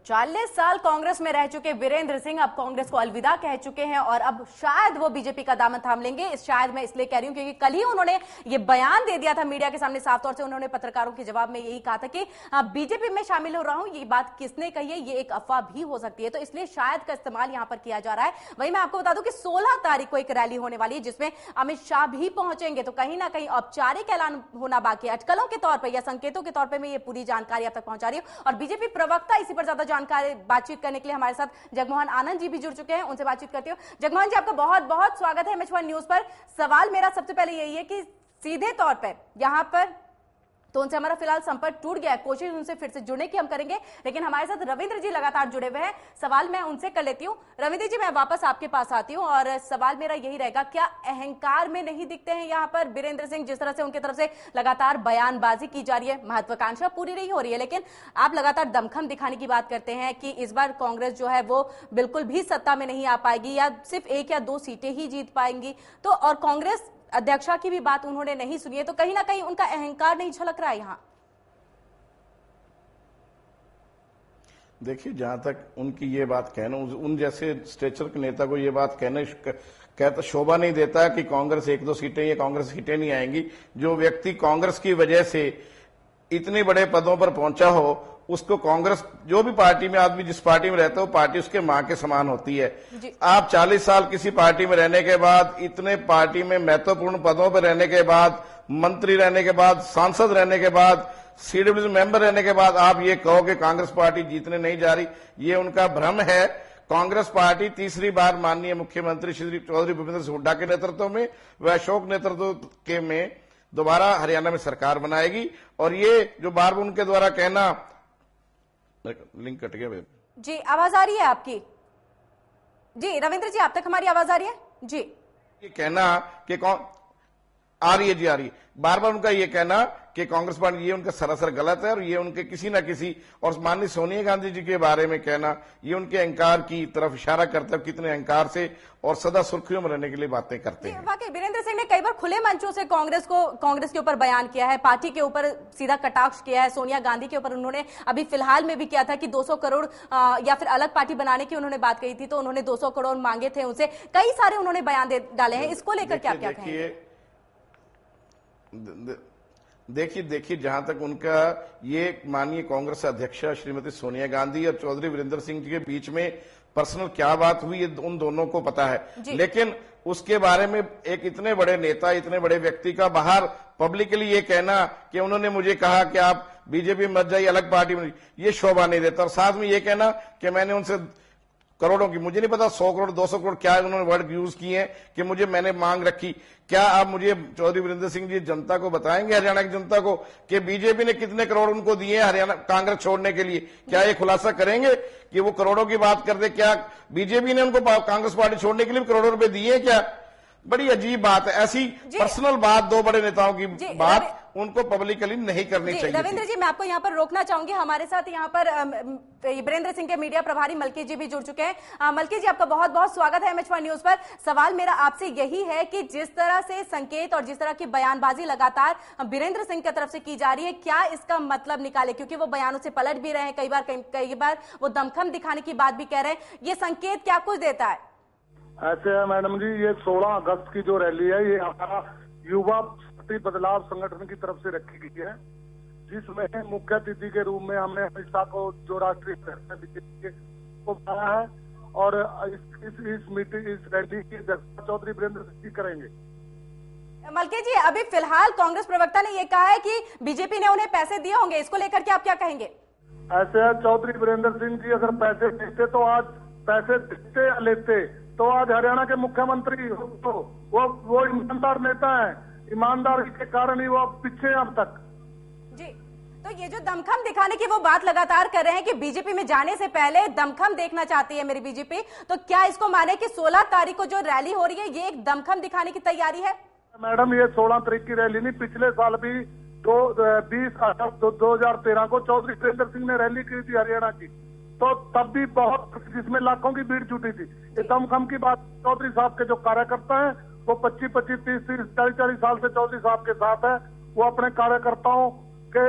40 साल कांग्रेस में रह चुके वीरेंद्र सिंह अब कांग्रेस को अलविदा कह चुके हैं और अब शायद वो बीजेपी का दामन थाम लेंगे। इस शायद मैं इसलिए कह रही हूं क्योंकि कल ही उन्होंने ये बयान दे दिया था मीडिया के सामने, साफ तौर से उन्होंने पत्रकारों के जवाब में यही कहा था कि बीजेपी में शामिल हो रहा हूं। ये बात किसने कही है? ये एक अफवाह भी हो सकती है, तो इसलिए शायद का इस्तेमाल यहां पर किया जा रहा है। वहीं मैं आपको बता दूं कि 16 तारीख को एक रैली होने वाली है जिसमें अमित शाह भी पहुंचेंगे, तो कहीं ना कहीं औपचारिक ऐलान होना बाकी है। अटकलों के तौर पर या संकेतों के तौर पर मैं ये पूरी जानकारी आप तक पहुंचा रही हूं और बीजेपी प्रवक्ता इसी पर ज्यादा जानकारी बातचीत करने के लिए हमारे साथ जगमोहन आनंद जी भी जुड़ चुके हैं, उनसे बातचीत करती हूं। जगमोहन जी, आपका बहुत बहुत स्वागत है MH1 न्यूज पर। सवाल मेरा सबसे पहले यही है कि सीधे तौर पर यहां पर तो उनसे हमारा फिलहाल संपर्क टूट गया है, कोशिश उनसे फिर से जुड़ने की हम करेंगे, लेकिन हमारे साथ रविंद्र जी लगातार जुड़े हुए हैं। सवाल मैं उनसे कर लेती हूं। रविंद्र जी, मैं वापस आपके पास आती हूं और सवाल मेरा यही रहेगा, क्या अहंकार में नहीं दिखते हैं यहां पर वीरेंद्र सिंह? जिस तरह से उनकी तरफ से लगातार बयानबाजी की जा रही है, महत्वाकांक्षा पूरी नहीं हो रही है, लेकिन आप लगातार दमखम दिखाने की बात करते हैं कि इस बार कांग्रेस जो है वो बिल्कुल भी सत्ता में नहीं आ पाएगी या सिर्फ 1 या 2 सीटें ही जीत पाएंगी, तो और कांग्रेस अध्यक्षा की भी बात उन्होंने नहीं सुनी है, तो कहीं ना कहीं उनका अहंकार नहीं झलक रहा है यहां? देखिए, जहां तक उनकी ये बात कहना, उन जैसे स्टेचर के नेता को ये बात कहता शोभा नहीं देता कि कांग्रेस 1-2 सीटें या कांग्रेस सीटें नहीं आएंगी। जो व्यक्ति कांग्रेस की वजह से इतने बड़े पदों पर पहुंचा हो, उसको कांग्रेस, जो भी पार्टी में आदमी जिस पार्टी में रहता है वो पार्टी उसके मां के समान होती है। आप 40 साल किसी पार्टी में रहने के बाद, इतने पार्टी में महत्वपूर्ण पदों पर रहने के बाद, मंत्री रहने के बाद, सांसद रहने के बाद, CWC मेंबर रहने के बाद आप ये कहो कि कांग्रेस पार्टी जीतने नहीं जा रही, ये उनका भ्रम है। कांग्रेस पार्टी तीसरी बार माननीय मुख्यमंत्री श्री चौधरी भूपेंद्र सिंह हुड्डा के नेतृत्व में व अशोक नेतृत्व के में दोबारा हरियाणा में सरकार बनाएगी। और ये जो बार बार उनके द्वारा कहना, लिंक कट गया जी, आवाज आ रही है आपकी? जी रविंद्र जी, आप तक हमारी आवाज आ रही है? जी, ये कहना कि कौन आ रही है? जी आ रही है। बार बार उनका ये कहना कि कांग्रेस पार्टी, ये उनका सरासर गलत है और ये उनके किसी ना किसी, और माननीय सोनिया गांधी जी के बारे में कहना, ये उनके अहंकार की तरफ इशारा करता है, कितने अहंकार से और सदा सुर्खियों में रहने के लिए बातें करते हैं। वाकई वीरेंद्र सिंह ने कई बार खुले मंचों से कांग्रेस के ऊपर बयान किया है, पार्टी के ऊपर सीधा कटाक्ष किया है, सोनिया गांधी के ऊपर उन्होंने अभी फिलहाल में भी किया था कि 200 करोड़ या फिर अलग पार्टी बनाने की उन्होंने बात कही थी, तो उन्होंने 200 करोड़ मांगे थे उनसे, कई सारे उन्होंने बयान डाले हैं। इसको लेकर क्या कहेंगे? देखिए, जहां तक उनका ये माननीय कांग्रेस अध्यक्षा श्रीमती सोनिया गांधी और चौधरी वीरेंद्र सिंह जी के बीच में पर्सनल क्या बात हुई, ये उन दोनों को पता है, लेकिन उसके बारे में एक इतने बड़े नेता, इतने बड़े व्यक्ति का बाहर पब्लिकली ये कहना कि उन्होंने मुझे कहा कि आप बीजेपी मत जाइए, अलग पार्टी में, ये शोभा नहीं देता। और साथ में ये कहना कि मैंने उनसे करोड़ों की, मुझे नहीं पता 100 करोड़ 200 करोड़ क्या उन्होंने वर्ड यूज किए हैं कि मुझे मैंने मांग रखी। क्या आप मुझे चौधरी वीरेंद्र सिंह जी जनता को बताएंगे, हरियाणा की जनता को, कि बीजेपी ने कितने करोड़ उनको दिए हैं हरियाणा कांग्रेस छोड़ने के लिए? क्या ये खुलासा करेंगे कि वो करोड़ों की बात करते? क्या बीजेपी ने उनको कांग्रेस पार्टी छोड़ने के लिए करोड़ों रुपए दिए? क्या बड़ी अजीब बात है। ऐसी पर्सनल बात, 2 बड़े नेताओं की बात उनको पब्लिकली नहीं करनी चाहिए। रविंद्र जी, मैं आपको यहाँ पर रोकना चाहूंगी। हमारे साथ यहाँ पर वीरेंद्र सिंह के मीडिया प्रभारी मलकी जी भी जुड़ चुके हैं। मलकी जी, आपका बहुत बहुत स्वागत है MH1 न्यूज पर। सवाल मेरा आपसे यही है कि जिस तरह से संकेत और जिस तरह की बयानबाजी लगातार वीरेंद्र सिंह की तरफ से की जा रही है, क्या इसका मतलब निकाले? क्योंकि वो बयानों से पलट भी रहे हैं, कई बार वो दमखम दिखाने की बात भी कह रहे हैं। ये संकेत क्या कुछ देता है? ऐसे है मैडम जी, ये 16 अगस्त की जो रैली है, ये हमारा युवा शक्ति बदलाव संगठन की तरफ से रखी गई है, जिसमें मुख्य अतिथि के रूप में हमने अमित शाह को, जो राष्ट्रीय बीजेपी को बुलाया है, और इस रैली की अध्यक्षता चौधरी वीरेंद्र सिंह करेंगे। मलके जी, अभी फिलहाल कांग्रेस प्रवक्ता ने यह कहा है कि बीजेपी ने उन्हें पैसे दिए होंगे, इसको लेकर के आप क्या कहेंगे? ऐसे है, चौधरी वीरेंद्र सिंह जी अगर पैसे देते तो आज, पैसे देते या लेते तो आज हरियाणा के मुख्यमंत्री तो वो ईमानदार नेता है, ईमानदारी के कारण ही वो पीछे हैं अब तक। जी, तो ये जो दमखम दिखाने की वो बात लगातार कर रहे हैं कि बीजेपी में जाने से पहले दमखम देखना चाहती है मेरी बीजेपी, तो क्या इसको माने कि 16 तारीख को जो रैली हो रही है ये एक दमखम दिखाने की तैयारी है? मैडम, ये 16 तारीख की रैली नहीं, पिछले साल भी 20 अगस्त 2013 को चौधरी वीरेंद्र सिंह ने रैली की थी हरियाणा की, तो तब भी बहुत, जिसमें लाखों की भीड़ जुटी थी। ये दमखम की बात, चौधरी साहब के जो कार्यकर्ता हैं वो 25-25, 30-30, 40-40 साल से चौधरी साहब के साथ है, वो अपने कार्यकर्ताओं के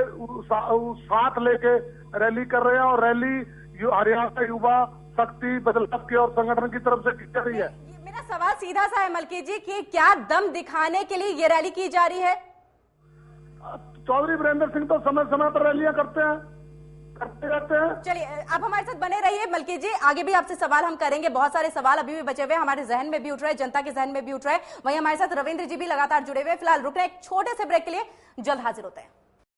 साथ लेके रैली कर रहे हैं, और रैली हरियाणा युवा शक्ति बदलाव की और संगठन की तरफ से की जा रही है। मेरा सवाल सीधा सा है मलकी जी कि क्या दम दिखाने के लिए ये रैली की जा रही है? चौधरी वीरेंद्र सिंह तो समय समय पर रैलियां करते रहते हैं। चलिए आप हमारे साथ बने रहिए मलकी जी, आगे भी आपसे सवाल हम करेंगे। बहुत सारे सवाल अभी भी बचे हुए हमारे जहन में भी उठ रहे हैं, जनता के जहन में भी उठ रहे हैं। वहीं हमारे साथ रविंद्र जी भी लगातार जुड़े हुए। फिलहाल रुक रहे हैं एक छोटे से ब्रेक के लिए, जल्द हाजिर होते हैं।